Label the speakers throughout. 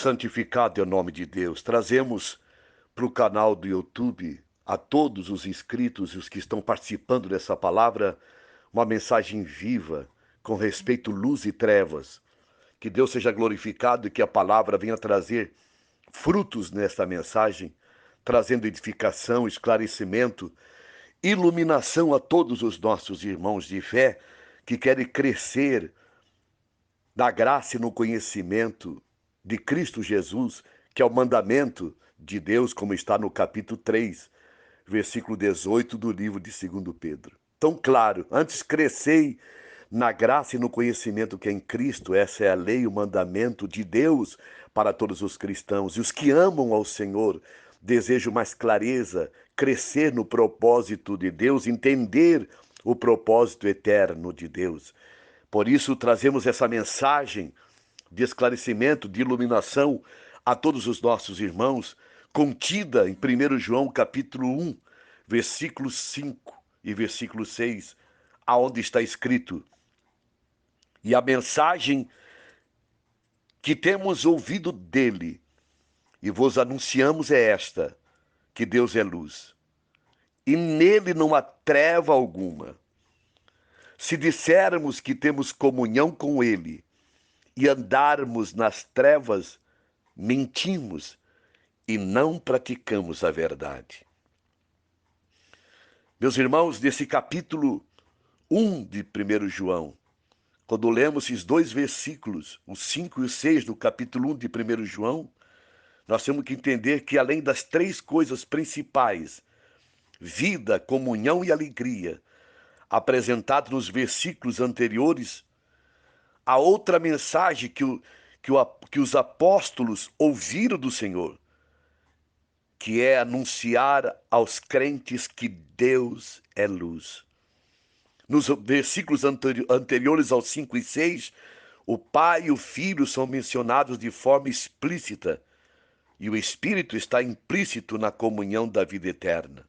Speaker 1: Santificado é o nome de Deus. Trazemos para o canal do YouTube, a todos os inscritos e os que estão participando dessa palavra, uma mensagem viva com respeito luz e trevas. Que Deus seja glorificado e que a palavra venha trazer frutos nesta mensagem, trazendo edificação, esclarecimento, iluminação a todos os nossos irmãos de fé que querem crescer na graça e no conhecimento de Cristo Jesus, que é o mandamento de Deus, como está no capítulo 3, versículo 18 do livro de 2 Pedro. Então, claro, antes crescei na graça e no conhecimento que é em Cristo, essa é a lei, o mandamento de Deus para todos os cristãos. E os que amam ao Senhor desejam mais clareza, crescer no propósito de Deus, entender o propósito eterno de Deus. Por isso, trazemos essa mensagem de esclarecimento, de iluminação a todos os nossos irmãos, contida em 1 João capítulo 1, versículo 5 e versículo 6, aonde está escrito: e a mensagem que temos ouvido dele e vos anunciamos é esta, que Deus é luz, e nele não há treva alguma. Se dissermos que temos comunhão com ele e andarmos nas trevas, mentimos e não praticamos a verdade. Meus irmãos, nesse capítulo 1 de 1 João, quando lemos esses dois versículos, os 5 e os 6 do capítulo 1 de 1 João, nós temos que entender que além das três coisas principais, vida, comunhão e alegria, apresentado nos versículos anteriores, a outra mensagem que os apóstolos ouviram do Senhor, que é anunciar aos crentes que Deus é luz. Nos versículos anteriores aos 5 e 6, o Pai e o Filho são mencionados de forma explícita, e o Espírito está implícito na comunhão da vida eterna.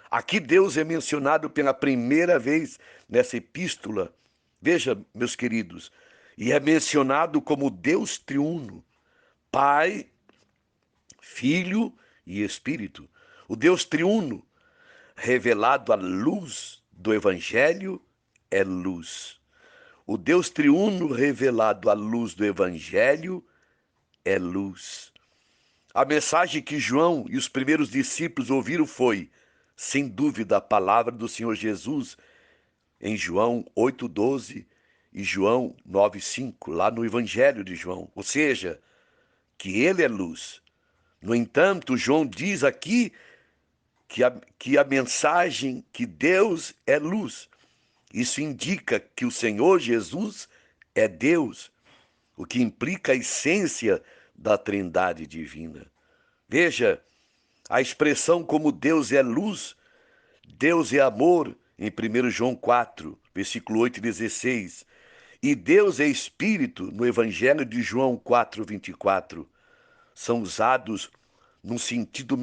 Speaker 1: Aqui Deus é mencionado pela primeira vez nessa epístola. Veja, meus queridos, e é mencionado como Deus triuno, Pai, Filho e Espírito. O Deus triuno, revelado à luz do Evangelho, é luz. O Deus triuno, revelado à luz do Evangelho, é luz. A mensagem que João e os primeiros discípulos ouviram foi, sem dúvida, a palavra do Senhor Jesus em João 8,12 e João 9,5, lá no Evangelho de João. Ou seja, que ele é luz. No entanto, João diz aqui que a mensagem que Deus é luz. Isso indica que o Senhor Jesus é Deus, o que implica a essência da Trindade divina. Veja, a expressão como Deus é luz, Deus é amor, em 1 João 4, versículo 8 e 16. E Deus é Espírito, no Evangelho de João 4, 24. São usados num sentido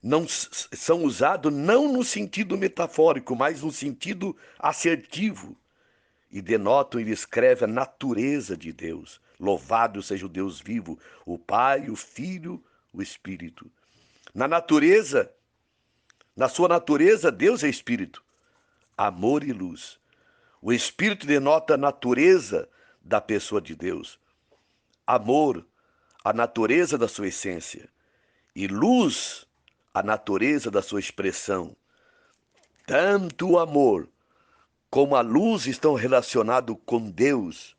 Speaker 1: não são usados não no sentido metafórico, mas no sentido assertivo. E denotam e descrevem a natureza de Deus. Louvado seja o Deus vivo, o Pai, o Filho, o Espírito. Na sua natureza, Deus é Espírito, amor e luz. O Espírito denota a natureza da pessoa de Deus. Amor, a natureza da sua essência. E luz, a natureza da sua expressão. Tanto o amor como a luz estão relacionados com Deus,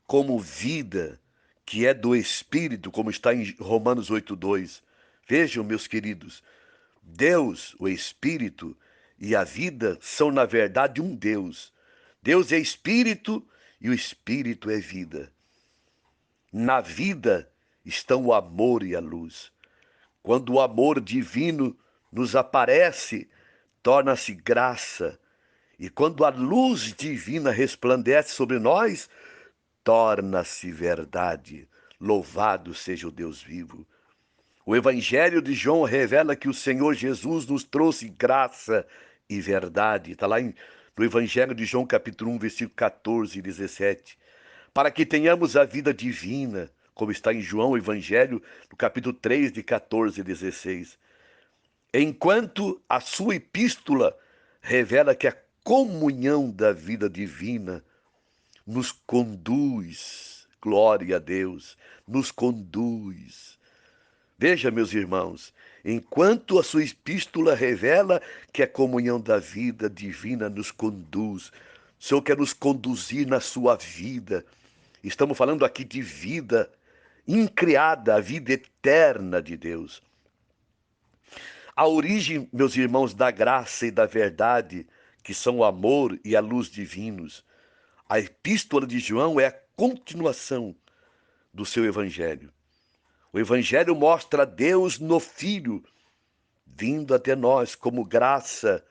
Speaker 1: como vida, que é do Espírito, como está em Romanos 8,2. Vejam, meus queridos, Deus, o Espírito e a vida são, na verdade, um Deus. Deus é Espírito e o Espírito é vida. Na vida estão o amor e a luz. Quando o amor divino nos aparece, torna-se graça. E quando a luz divina resplandece sobre nós, torna-se verdade. Louvado seja o Deus vivo. O Evangelho de João revela que o Senhor Jesus nos trouxe graça e verdade. Está lá no Evangelho de João, capítulo 1, versículo 14 e 17. para que tenhamos a vida divina, como está em João, Evangelho, no capítulo 3, de 14 a 16. Enquanto a sua epístola revela que a comunhão da vida divina nos conduz, glória a Deus, nos conduz. Veja, meus irmãos, enquanto a sua epístola revela que a comunhão da vida divina nos conduz, o Senhor quer nos conduzir na sua vida. Estamos falando aqui de vida incriada, a vida eterna de Deus. A origem, meus irmãos, da graça e da verdade, que são o amor e a luz divinos. A epístola de João é a continuação do seu evangelho. O evangelho mostra Deus no Filho, vindo até nós como graça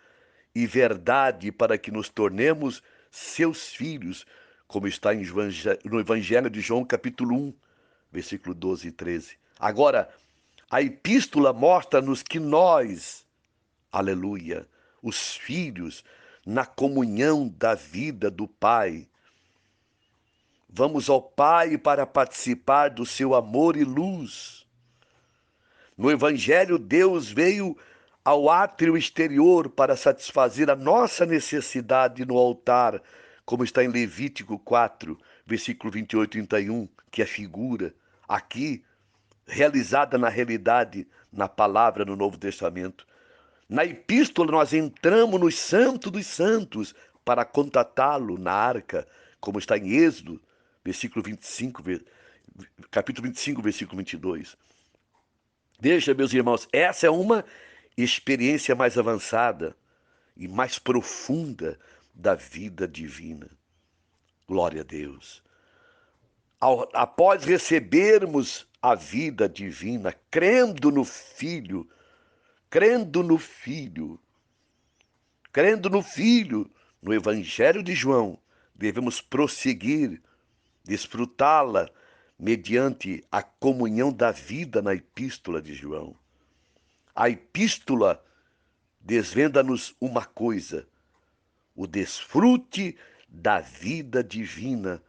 Speaker 1: e verdade para que nos tornemos seus filhos, como está no evangelho de João, capítulo 1, versículo 12 e 13. Agora, a epístola mostra-nos que nós, aleluia, os filhos, na comunhão da vida do Pai, vamos ao Pai para participar do seu amor e luz. No Evangelho, Deus veio ao átrio exterior para satisfazer a nossa necessidade no altar, como está em Levítico 4, versículo 28 e 31, que é figura aqui, realizada na realidade, na palavra no Novo Testamento. Na epístola nós entramos no Santo dos Santos para contatá-lo na arca, como está em Êxodo, capítulo 25, versículo 22. Veja, meus irmãos, essa é uma experiência mais avançada e mais profunda da vida divina. Glória a Deus. Após recebermos a vida divina, crendo no Filho, no Evangelho de João, devemos prosseguir, desfrutá-la mediante a comunhão da vida na epístola de João. A epístola desvenda-nos uma coisa: o desfrute da vida divina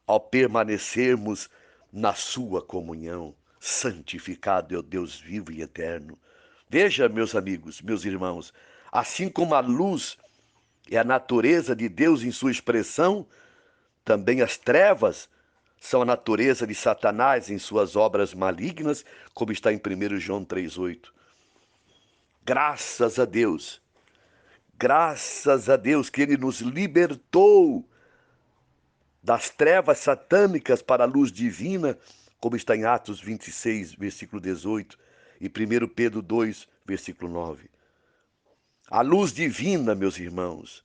Speaker 1: ao permanecermos na sua comunhão. Santificado é o Deus vivo e eterno. Veja, meus amigos, meus irmãos, assim como a luz é a natureza de Deus em sua expressão, também as trevas são a natureza de Satanás em suas obras malignas, como está em 1 João 3,8. Graças a Deus que Ele nos libertou das trevas satânicas para a luz divina, como está em Atos 26, versículo 18, e 1 Pedro 2, versículo 9. A luz divina, meus irmãos,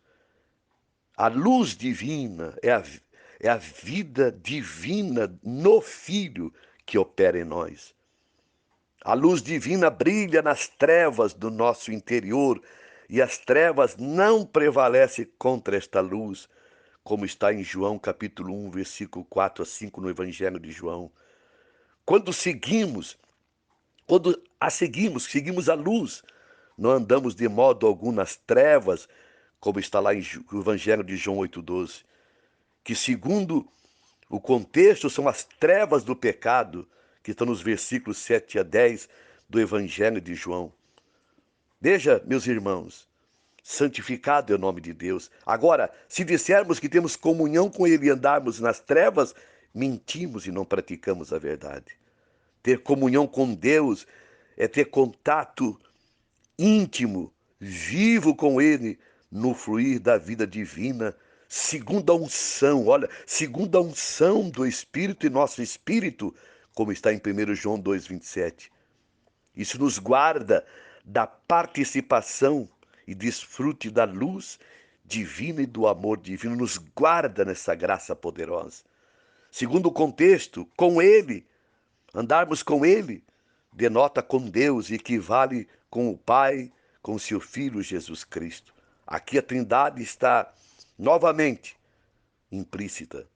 Speaker 1: a luz divina é a vida divina no Filho que opera em nós. A luz divina brilha nas trevas do nosso interior e as trevas não prevalecem contra esta luz, como está em João capítulo 1, versículo 4 a 5 no Evangelho de João. Quando seguimos a luz, não andamos de modo algum nas trevas, como está lá no Evangelho de João 8,12, que segundo o contexto são as trevas do pecado, que estão nos versículos 7 a 10 do Evangelho de João. Veja, meus irmãos, santificado é o nome de Deus. Agora, se dissermos que temos comunhão com Ele e andarmos nas trevas, mentimos e não praticamos a verdade. Ter comunhão com Deus é ter contato íntimo, vivo com Ele, no fluir da vida divina, segundo a unção, segundo a unção do Espírito e nosso Espírito, como está em 1 João 2,27. Isso nos guarda da participação e desfrute da luz divina e do amor divino, nos guarda nessa graça poderosa. Segundo o contexto, com Ele, andarmos com Ele, denota com Deus e equivale com o Pai, com seu Filho Jesus Cristo. Aqui a Trindade está novamente implícita.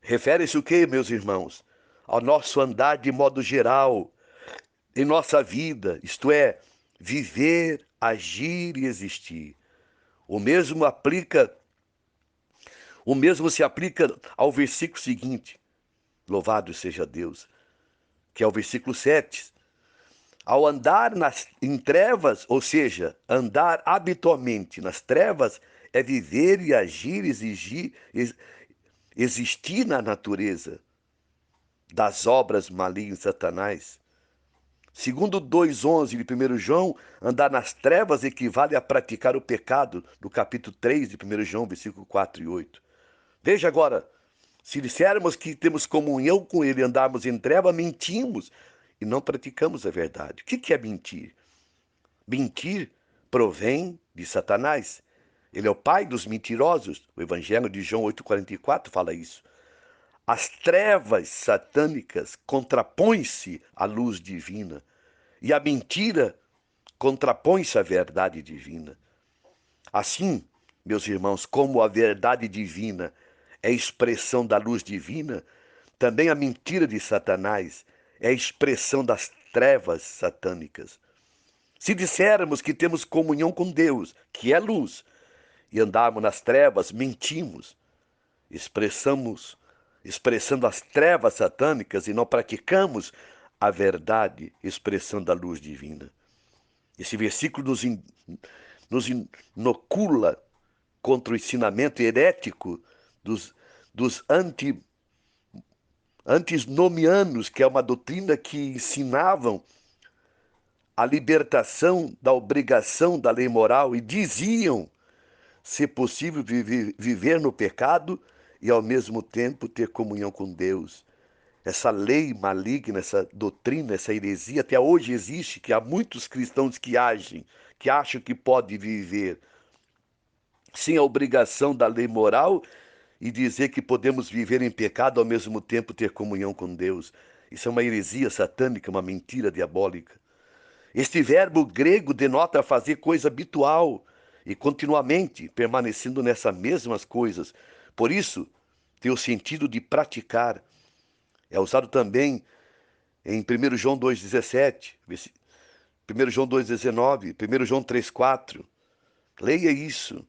Speaker 1: Refere-se o quê, meus irmãos? Ao nosso andar de modo geral, em nossa vida, isto é, viver, agir e existir. O mesmo aplica O mesmo se aplica ao versículo seguinte, louvado seja Deus, que é o versículo 7. Ao andar em trevas, ou seja, andar habitualmente nas trevas, é viver e agir, existir na natureza das obras malignas de Satanás. Segundo 2,11 de 1 João, andar nas trevas equivale a praticar o pecado, no capítulo 3 de 1 João, versículo 4 e 8. Veja agora, se dissermos que temos comunhão com ele e andarmos em trevas, mentimos e não praticamos a verdade. O que é mentir? Mentir provém de Satanás. Ele é o pai dos mentirosos. O Evangelho de João 8,44 fala isso. As trevas satânicas contrapõem-se à luz divina e a mentira contrapõe-se à verdade divina. Assim, meus irmãos, como a verdade divina é expressão da luz divina, também a mentira de Satanás é expressão das trevas satânicas. Se dissermos que temos comunhão com Deus, que é luz, e andarmos nas trevas, mentimos, expressando as trevas satânicas e não praticamos a verdade, expressão da luz divina. Esse versículo nos inocula contra o ensinamento herético dos antinomianos, que é uma doutrina que ensinavam a libertação da obrigação da lei moral e diziam ser possível viver no pecado e ao mesmo tempo ter comunhão com Deus. Essa lei maligna, essa doutrina, essa heresia até hoje existe, que há muitos cristãos que agem, que acham que pode viver sem a obrigação da lei moral e dizer que podemos viver em pecado ao mesmo tempo ter comunhão com Deus. Isso é uma heresia satânica, uma mentira diabólica. Este verbo grego denota fazer coisa habitual e continuamente permanecendo nessas mesmas coisas. Por isso, tem o sentido de praticar. É usado também em 1 João 2,17, 1 João 2,19, 1 João 3,4. Leia isso.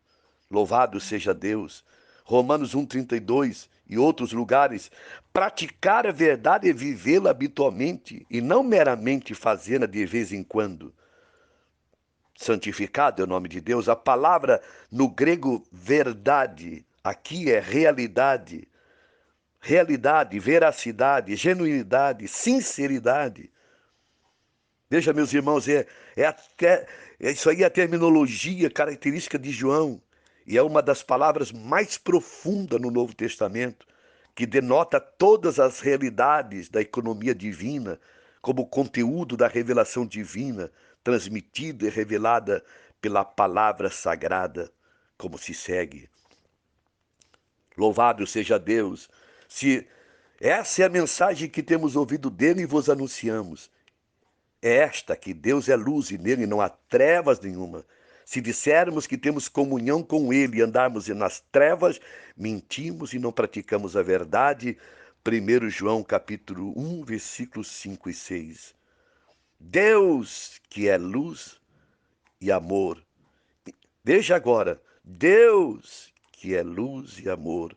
Speaker 1: Louvado seja Deus. Romanos 1,32 e outros lugares. Praticar a verdade é vivê-la habitualmente e não meramente fazê-la de vez em quando. Santificado é o nome de Deus. A palavra no grego verdade, aqui é realidade. Realidade, veracidade, genuinidade, sinceridade. Veja, meus irmãos, isso aí é a terminologia característica de João. E é uma das palavras mais profundas no Novo Testamento, que denota todas as realidades da economia divina, como conteúdo da revelação divina, transmitida e revelada pela palavra sagrada, como se segue. Louvado seja Deus! Se essa é a mensagem que temos ouvido dele e vos anunciamos, é esta, que Deus é luz e nele não há trevas nenhuma. Se dissermos que temos comunhão com ele e andarmos nas trevas, mentimos e não praticamos a verdade. 1 João capítulo 1, versículos 5 e 6. Deus que é luz e amor. Veja agora, Deus que é luz e amor,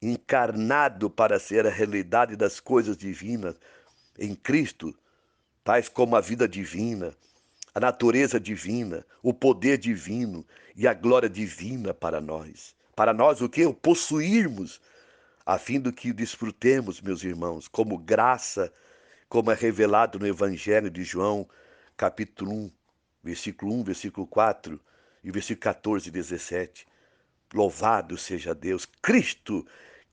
Speaker 1: encarnado para ser a realidade das coisas divinas em Cristo, tais como a vida divina, a natureza divina, o poder divino e a glória divina para nós. Para nós o que? O possuirmos, a fim do que desfrutemos, meus irmãos, como graça, como é revelado no Evangelho de João, capítulo 1, versículo 4 e versículo 14 e 17. Louvado seja Deus, Cristo,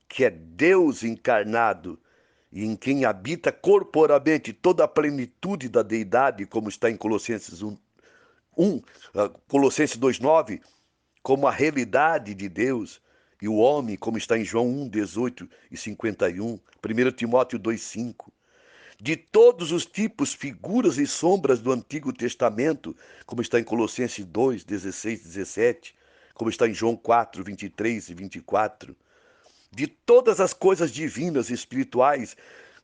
Speaker 1: que é Deus encarnado, e em quem habita corporalmente toda a plenitude da deidade, como está em Colossenses 1, Colossenses 2,9, como a realidade de Deus, e o homem, como está em João 1, 18 e 51, 1 Timóteo 2,5. De todos os tipos, figuras e sombras do Antigo Testamento, como está em Colossenses 2, 16 e 17, como está em João 4, 23 e 24. De todas as coisas divinas e espirituais,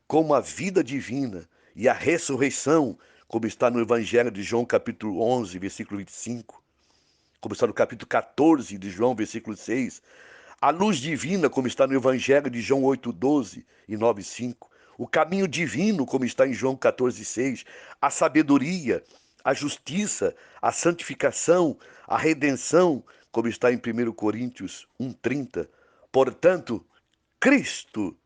Speaker 1: como a vida divina e a ressurreição, como está no Evangelho de João, capítulo 11, versículo 25, como está no capítulo 14 de João, versículo 6, A luz divina, como está no Evangelho de João 8,12 e 9,5. O caminho divino, como está em João 14,6. A sabedoria, a justiça, a santificação, a redenção, como está em 1 Coríntios 1,30. Portanto, Cristo,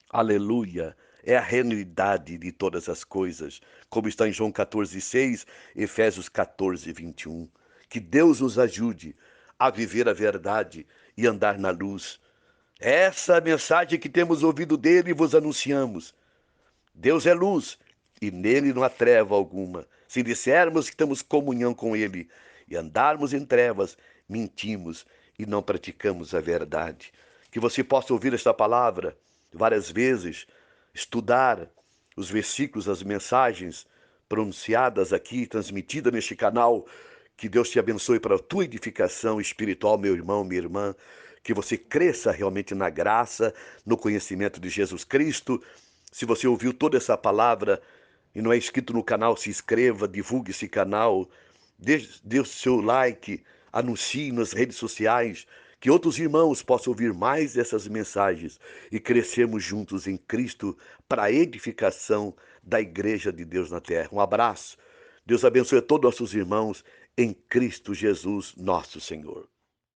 Speaker 1: aleluia, é a realidade de todas as coisas, como está em João 14,6, Efésios 14:21. Que Deus nos ajude a viver a verdade e andar na luz. Essa é a mensagem que temos ouvido dele e vos anunciamos. Deus é luz e nele não há treva alguma. Se dissermos que temos comunhão com ele e andarmos em trevas, mentimos e não praticamos a verdade. Que você possa ouvir esta palavra várias vezes, estudar os versículos, as mensagens pronunciadas aqui, transmitidas neste canal. Que Deus te abençoe para a tua edificação espiritual, meu irmão, minha irmã. Que você cresça realmente na graça, no conhecimento de Jesus Cristo. Se você ouviu toda essa palavra e não é inscrito no canal, se inscreva, divulgue esse canal, dê o seu like, anuncie nas redes sociais, que outros irmãos possam ouvir mais dessas mensagens e crescermos juntos em Cristo para a edificação da Igreja de Deus na Terra. Um abraço. Deus abençoe a todos os nossos irmãos em Cristo Jesus, nosso Senhor.